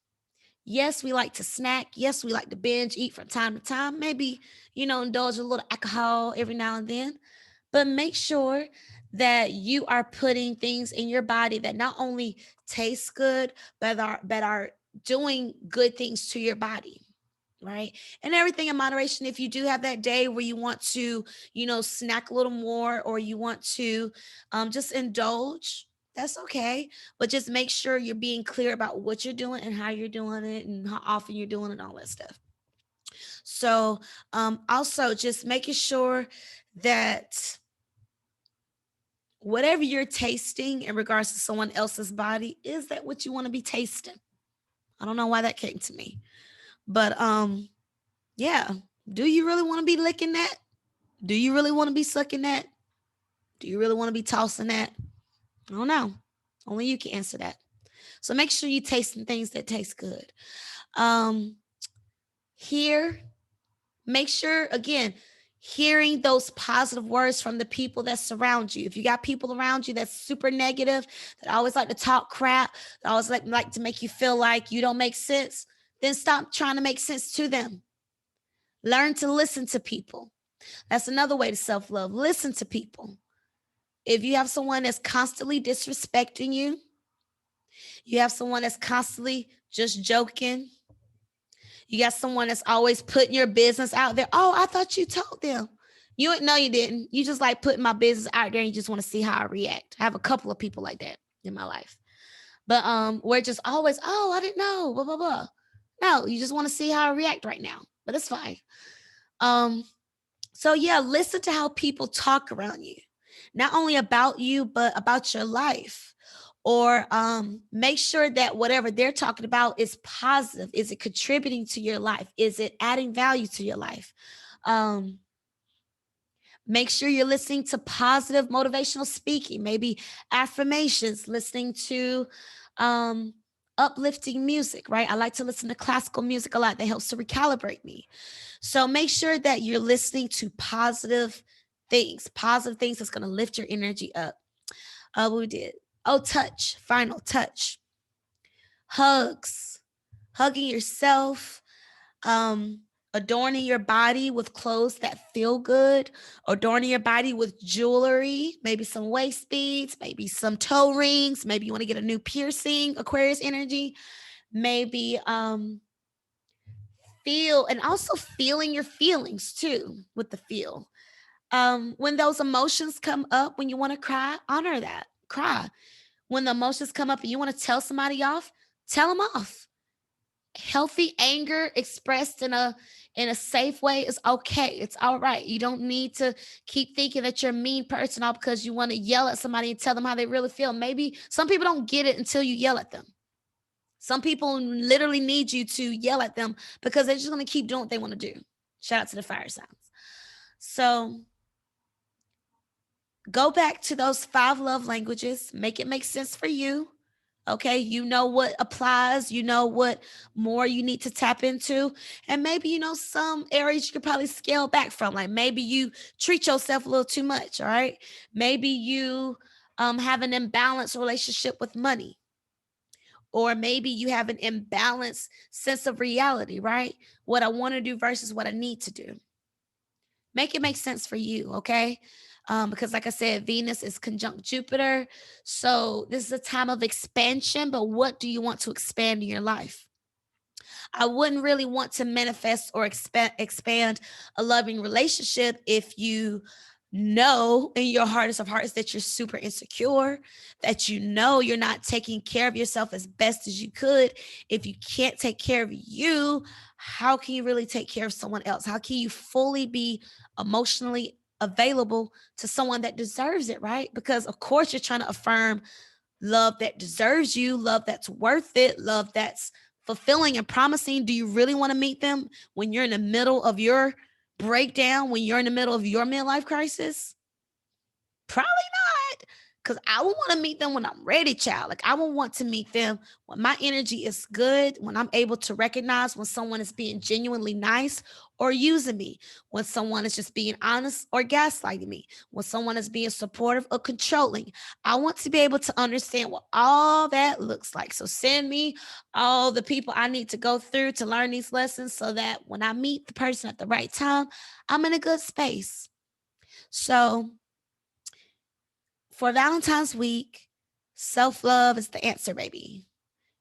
Yes, we like to snack. Yes, we like to binge eat from time to time. Maybe, indulge a little alcohol every now and then. But make sure that you are putting things in your body that not only taste good, but are doing good things to your body. Right. And everything in moderation. If you do have that day where you want to, snack a little more or you want to just indulge, that's okay. But just make sure you're being clear about what you're doing and how you're doing it and how often you're doing it and all that stuff. So also just making sure that whatever you're tasting in regards to someone else's body, is that what you want to be tasting? I don't know why that came to me. But yeah, do you really want to be licking that? Do you really want to be sucking that? Do you really want to be tossing that? I don't know. Only you can answer that. So make sure you tasting things that taste good. Here, make sure again, hearing those positive words from the people that surround you. If you got people around you that's super negative, that always like to talk crap, that always like to make you feel like you don't make sense, then stop trying to make sense to them. Learn to listen to people. That's another way to self-love. Listen to people. If you have someone that's constantly disrespecting you, you have someone that's constantly just joking, you got someone that's always putting your business out there. Oh, I thought you told them. No, you didn't. You just like putting my business out there and you just want to see how I react. I have a couple of people like that in my life. But we're just always, oh, I didn't know, blah, blah, blah. No, you just want to see how I react right now. But it's fine. So yeah, listen to how people talk around you. Not only about you, but about your life. Or make sure that whatever they're talking about is positive. Is it contributing to your life? Is it adding value to your life? Make sure you're listening to positive motivational speaking, maybe affirmations, listening to uplifting music, right? I like to listen to classical music a lot. That helps to recalibrate me. So make sure that you're listening to positive things that's going to lift your energy up. We did. Oh, touch, final touch. Hugs, hugging yourself, adorning your body with clothes that feel good, adorning your body with jewelry, maybe some waist beads, maybe some toe rings, maybe you want to get a new piercing, Aquarius energy, maybe feel, and also feeling your feelings too with the feel. When those emotions come up, when you want to cry, honor that, cry. When the emotions come up and you want to tell somebody off, tell them off. Healthy anger expressed in a safe way is okay. It's all right. You don't need to keep thinking that you're a mean person all because you want to yell at somebody and tell them how they really feel. Maybe some people don't get it until you yell at them. Some people literally need you to yell at them because they're just going to keep doing what they want to do. Shout out to the fire signs. So go back to those 5 love languages. Make it make sense for you. Okay, you know what applies, you know what more you need to tap into, and maybe you know some areas you could probably scale back from. Like maybe you treat yourself a little too much. All right, maybe you have an imbalanced relationship with money, or maybe you have an imbalanced sense of reality. Right, what I want to do versus what I need to do. Make it make sense for you. Okay, because like I said, Venus is conjunct Jupiter. So this is a time of expansion, but what do you want to expand in your life? I wouldn't really want to manifest or expand a loving relationship if you know in your hardest of hearts that you're super insecure, that you know you're not taking care of yourself as best as you could. If you can't take care of you, how can you really take care of someone else? How can you fully be emotionally available to someone that deserves it, right? Because of course you're trying to affirm love that deserves you, love that's worth it, love that's fulfilling and promising. Do you really want to meet them when you're in the middle of your breakdown, when you're in the middle of your midlife crisis? Probably not. Because I would want to meet them when I'm ready, child. Like I would want to meet them when my energy is good, when I'm able to recognize when someone is being genuinely nice or using me, when someone is just being honest or gaslighting me, when someone is being supportive or controlling. I want to be able to understand what all that looks like. So send me all the people I need to go through to learn these lessons so that when I meet the person at the right time, I'm in a good space. So for Valentine's week, self love is the answer, baby.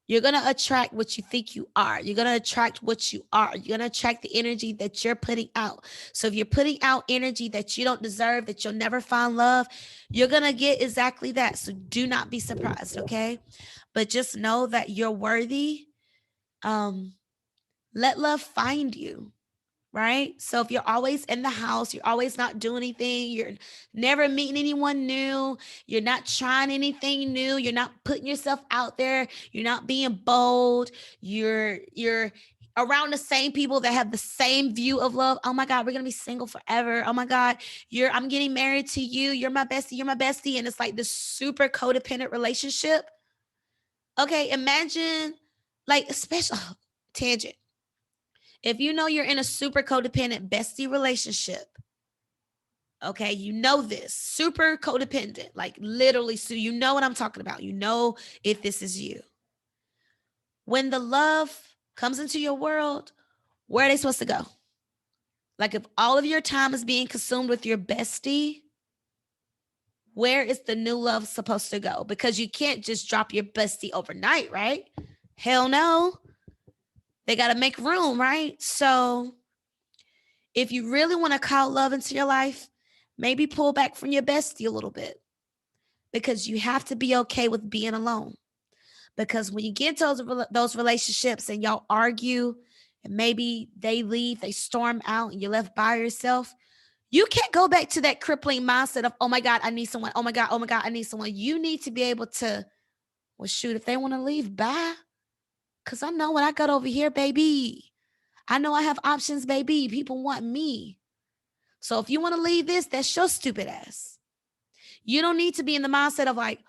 You're going to attract what you think you are. You're going to attract what you are. You're going to attract the energy that you're putting out. So if you're putting out energy that you don't deserve, that you'll never find love, you're going to get exactly that. So do not be surprised, okay? But just know that you're worthy. Let love find you. Right? So if you're always in the house, you're always not doing anything, you're never meeting anyone new, you're not trying anything new, you're not putting yourself out there, you're not being bold, you're around the same people that have the same view of love. Oh my God, we're gonna be single forever. Oh my God, I'm getting married to you, you're my bestie, and it's like this super codependent relationship. Okay, imagine like especially tangent. If you know you're in a super codependent bestie relationship, Okay, you know this. Super codependent, like literally, so you know what I'm talking about. You know if this is you. When the love comes into your world, where are they supposed to go? Like if all of your time is being consumed with your bestie, where is the new love supposed to go? Because you can't just drop your bestie overnight, right? Hell no. They got to make room, right? So if you really want to call love into your life, maybe pull back from your bestie a little bit, because you have to be okay with being alone. Because when you get to those relationships and y'all argue and maybe they leave, they storm out and you're left by yourself, you can't go back to that crippling mindset of, oh my God, I need someone. Oh my God, I need someone. You need to be able to, well, shoot, if they want to leave, bye. Because I know what I got over here, baby. I know I have options, baby. People want me. So if you want to leave this, that's your stupid ass. You don't need to be in the mindset of like,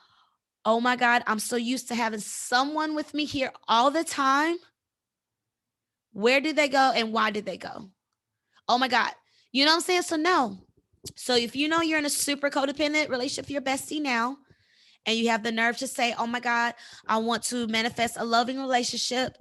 oh my God, I'm so used to having someone with me here all the time. Where did they go and why did they go? Oh my God. You know what I'm saying? So no. So if you know you're in a super codependent relationship with your bestie now, and you have the nerve to say, oh my God, I want to manifest a loving relationship.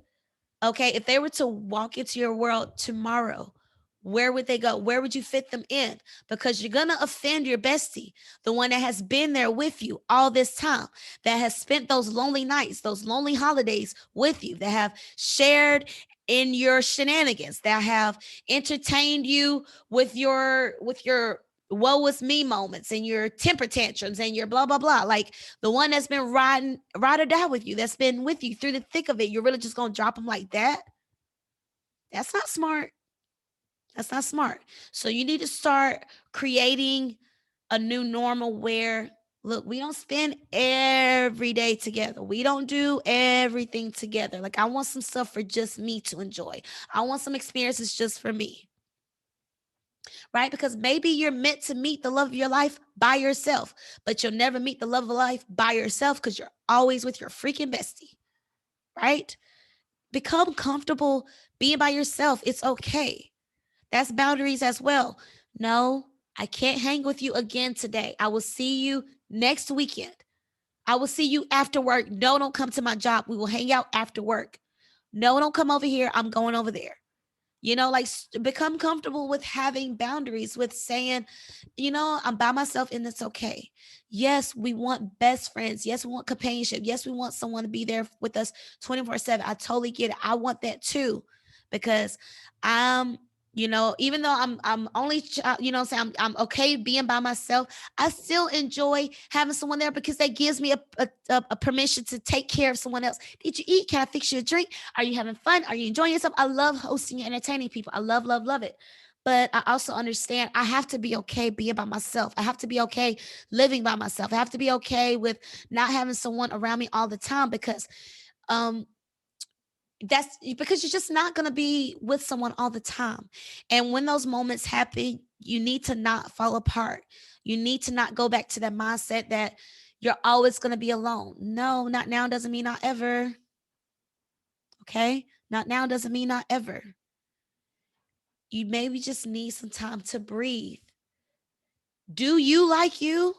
Okay, if they were to walk into your world tomorrow, where would they go? Where would you fit them in? Because you're going to offend your bestie, the one that has been there with you all this time, that has spent those lonely nights, those lonely holidays with you, that have shared in your shenanigans, that have entertained you with your woe is me moments and your temper tantrums and your blah blah blah. Like the one that's been ride or die with you, that's been with you through the thick of it. You're really just gonna drop them like that? That's not smart. That's not smart. So you need to start creating a new normal where, look, we don't spend every day together. We don't do everything together. Like I want some stuff for just me to enjoy. I want some experiences just for me. Right? Because maybe you're meant to meet the love of your life by yourself, but you'll never meet the love of life by yourself because you're always with your freaking bestie. Right? Become comfortable being by yourself. It's okay. That's boundaries as well. No, I can't hang with you again today. I will see you next weekend. I will see you after work. No, don't come to my job. We will hang out after work. No, don't come over here. I'm going over there. Like become comfortable with having boundaries, with saying, I'm by myself and it's okay. Yes, we want best friends. Yes, we want companionship. Yes, we want someone to be there with us 24/7. I totally get it. I want that too, because I'm, even though I'm only, saying I'm okay being by myself, I still enjoy having someone there because that gives me a permission to take care of someone else. Did you eat? Can I fix you a drink? Are you having fun? Are you enjoying yourself? I love hosting and entertaining people. I love, love, love it. But I also understand I have to be okay being by myself. I have to be okay living by myself. I have to be okay with not having someone around me all the time, because um that's because you're just not going to be with someone all the time. And when those moments happen, you need to not fall apart. You need to not go back to that mindset that you're always going to be alone. No, not now doesn't mean not ever. Okay? Not now doesn't mean not ever. You maybe just need some time to breathe. Do you like you?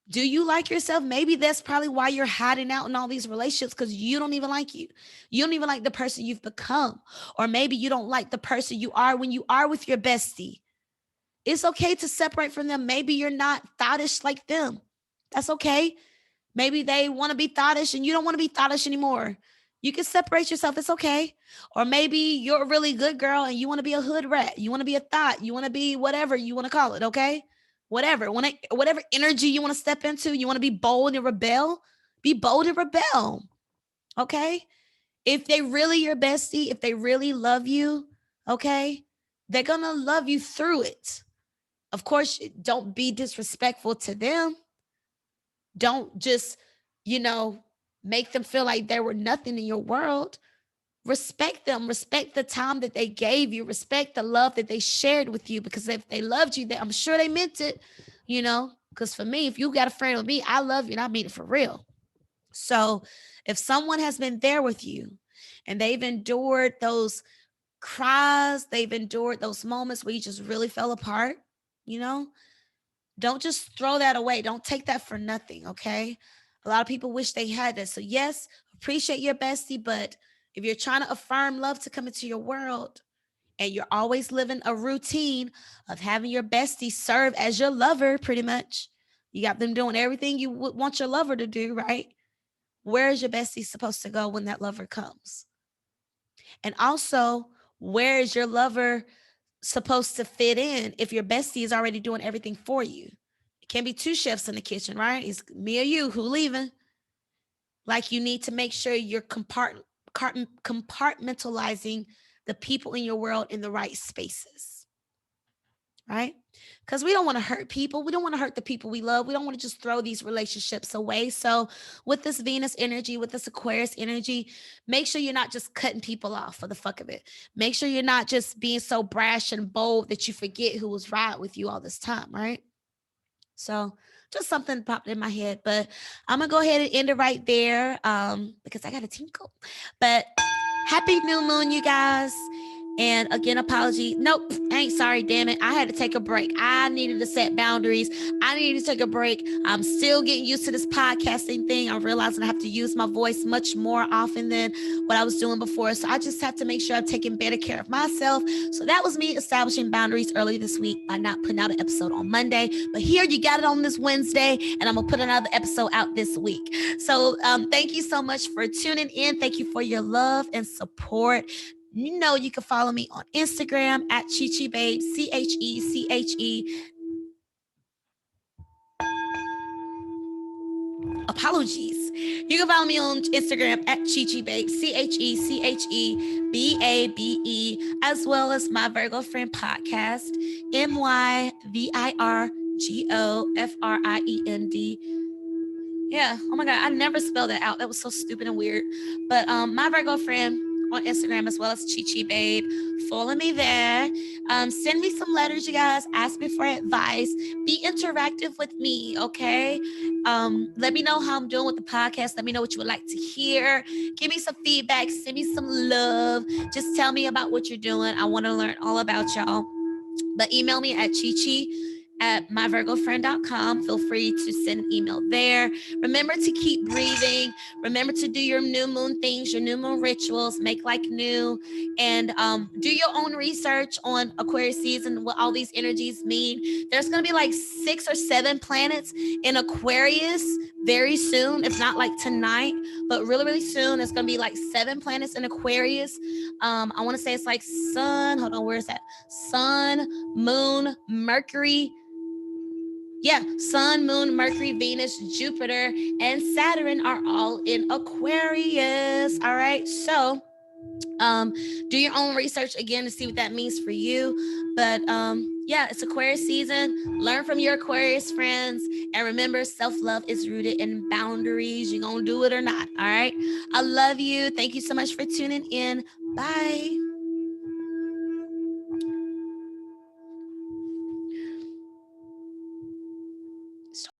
Do you like yourself? Maybe that's probably why you're hiding out in all these relationships, because you don't even like you. You don't even like the person you've become. Or maybe you don't like the person you are when you are with your bestie. It's okay to separate from them. Maybe you're not thottish like them. That's okay. Maybe they want to be thottish and you don't want to be thottish anymore. You can separate yourself. It's okay. Or maybe you're a really good girl and you want to be a hood rat. You want to be a thought. You want to be whatever you want to call it. Okay. Whatever energy you want to step into, you want to be bold and rebel. Be bold and rebel. Okay. If they really your bestie, if they really love you, okay, they're going to love you through it. Of course, don't be disrespectful to them. Don't just, you know, make them feel like they were nothing in your world. Respect them. Respect the time that they gave you. Respect the love that they shared with you. Because if they loved you, I'm sure they meant it, Because for me, if you got a friend with me, I love you and I mean it for real. So if someone has been there with you and they've endured those cries, they've endured those moments where you just really fell apart, you know, Don't just throw that away. Don't take that for nothing, okay? A lot of people wish they had that. So yes, appreciate your bestie, but if you're trying to affirm love to come into your world and you're always living a routine of having your bestie serve as your lover, pretty much, you got them doing everything you would want your lover to do, right? Where is your bestie supposed to go when that lover comes? And also, where is your lover supposed to fit in if your bestie is already doing everything for you? It can't be two chefs in the kitchen, right? It's me or you who leaving. Like, you need to make sure you're compartmentalizing the people in your world in the right spaces, right? Because we don't want to hurt people. We don't want to hurt the people we love. We don't want to just throw these relationships away. So with this Venus energy, with this Aquarius energy, make sure you're not just cutting people off for the fuck of it. Make sure you're not just being so brash and bold that you forget who was right with you all this time, right? So just something popped in my head, but I'm gonna go ahead and end it right there because I got a tinkle. But happy new moon, you guys. And again, apology. Nope, I ain't sorry, damn it. I had to take a break. I needed to set boundaries. I needed to take a break. I'm still getting used to this podcasting thing. I'm realizing I have to use my voice much more often than what I was doing before. So I just have to make sure I'm taking better care of myself. So that was me establishing boundaries early this week by not putting out an episode on Monday. But here you got it on this Wednesday, and I'm going to put another episode out this week. So thank you so much for tuning in. Thank you for your love and support. You know, you can follow me on Instagram at CheChe Babe, CheChe. Apologies. You can follow me on Instagram at CheChe Babe, CheCheBabe, as well as My Virgo Friend podcast, MyVirgofriend. Yeah. Oh my God. I never spelled that out. That was so stupid and weird. But My Virgo Friend on Instagram, as well as CheChe Babe. Follow me there. Send me some letters, you guys. Ask me for advice. Be interactive with me, okay? Let me know how I'm doing with the podcast. Let me know what you would like to hear. Give me some feedback. Send me some love. Just tell me about what you're doing. I want to learn all about y'all. But email me at CheChe@myvirgofriend.com. Feel free to send an email there. Remember to keep breathing. Remember to do your new moon things, your new moon rituals, make like new, and do your own research on Aquarius season, what all these energies mean. There's going to be like 6 or 7 planets in Aquarius very soon. It's not like tonight, but really, really soon. It's going to be like 7 planets in Aquarius. I want to say it's like Sun. Hold on, where is that? Sun, Moon, Mercury. Yeah, Sun, Moon, Mercury, Venus, Jupiter, and Saturn are all in Aquarius. All right, so do your own research again to see what that means for you. But yeah, it's Aquarius season. Learn from your Aquarius friends, and remember, self-love is rooted in boundaries. You're gonna do it or not. All right, I love you. Thank you so much for tuning in. Bye.